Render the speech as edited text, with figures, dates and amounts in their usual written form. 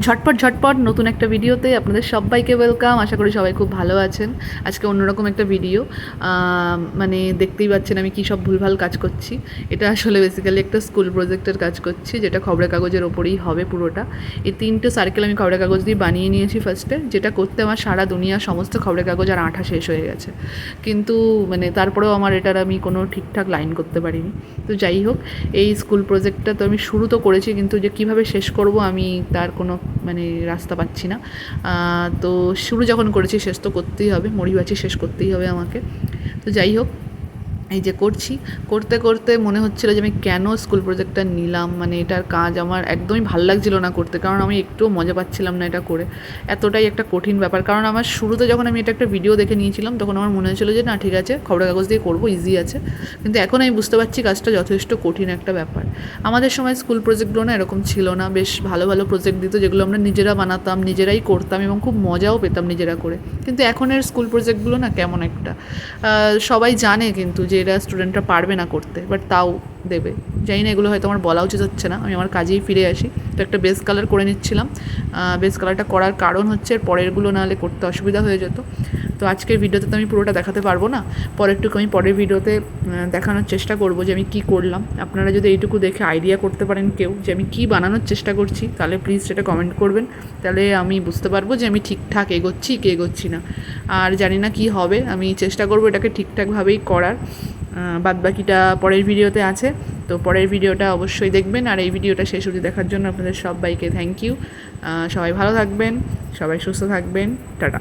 ঝটপট নতুন একটা ভিডিওতে আপনাদের সবাইকে ওয়েলকাম। আশা করি সবাই খুব ভালো আছেন। আজকে অন্যরকম একটা ভিডিও, মানে দেখতেই পাচ্ছেন আমি কী সব ভুলভাল কাজ করছি। এটা আসলে বেসিক্যালি একটা স্কুল প্রজেক্টের কাজ করছি, যেটা খবরের কাগজের ওপরেই হবে পুরোটা। এই 3টে সার্কেল আমি খবরের কাগজ দিয়ে বানিয়ে নিয়েছি ফার্স্টে, যেটা করতে আমার সারা দুনিয়া সমস্ত খবরের কাগজ আর আঠা শেষ হয়ে গেছে। কিন্তু মানে তারপরেও আমার এটার আমি কোনো ঠিকঠাক লাইন করতে পারিনি। তো যাই হোক, এই স্কুল প্রজেক্টটা তো আমি শুরু তো করেছি, কিন্তু যে কীভাবে শেষ করব আমি তার কোনো মানে রাস্তা পাচ্ছি না। তো শুরু যখন করেছি শেষ তো করতেই হবে, মরিবাচি শেষ করতেই হবে আমাকে। তো যাই হোক, এই যে করতে করতে মনে হচ্ছিলো যে আমি কেন স্কুল প্রজেক্টটা নিলাম। মানে এটার কাজ আমার একদমই ভাল লাগছিলো না করতে, কারণ আমি একটুও মজা পাচ্ছিলাম না এটা করে। এতটাই একটা কঠিন ব্যাপার, কারণ আমার শুরুতে যখন আমি এটা একটা ভিডিও দেখে নিয়েছিলাম তখন আমার মনে হয়েছিলো যে না ঠিক আছে, খবরের কাগজ দিয়ে করবো, ইজি আছে। কিন্তু এখন আমি বুঝতে পারছি কাজটা যথেষ্ট কঠিন একটা ব্যাপার। আমাদের সময় স্কুল প্রজেক্টগুলো না এরকম ছিল না, বেশ ভালো ভালো প্রজেক্ট দিত যেগুলো আমরা নিজেরা বানাতাম, নিজেরাই করতাম এবং খুব মজাও পেতাম নিজেরা করে। কিন্তু এখনের স্কুল প্রজেক্টগুলো না কেমন একটা, সবাই জানে কিন্তু যে এরা স্টুডেন্টরা পারবে না করতে, বাট তাও দেবে। জানি না, এগুলো হয়তো আমার বলা উচিত হচ্ছে না। আমি আমার কাজেই ফিরে আসি। তো একটা বেস কালার করে নিচ্ছিলাম। বেস কালারটা করার কারণ হচ্ছে এর পরেরগুলো নাহলে করতে অসুবিধা হয়ে যেত। তো আজকের ভিডিওতে তো আমি পুরোটা দেখাতে পারবো না, পরেরটুকু আমি পরের ভিডিওতে দেখানোর চেষ্টা করব যে আমি কী করলাম। আপনারা যদি এইটুকু দেখে আইডিয়া করতে পারেন কেউ যে আমি কী বানানোর চেষ্টা করছি, তাহলে প্লিজ সেটা কমেন্ট করবেন। তাহলে আমি বুঝতে পারবো যে আমি ঠিকঠাক এগোচ্ছি কি এগোচ্ছি না। আর জানি না কি হবে, আমি চেষ্টা করবো এটাকে ঠিকঠাকভাবেই করার। বাদবাকিটা পরের ভিডিওতে আছে, তো পরের ভিডিওটা অবশ্যই দেখবেন। আর এই ভিডিওটা শেষ অবধি দেখার জন্য আপনাদের সবাইকে থ্যাংক ইউ। সবাই ভালো থাকবেন, সবাই সুস্থ থাকবেন, টাটা।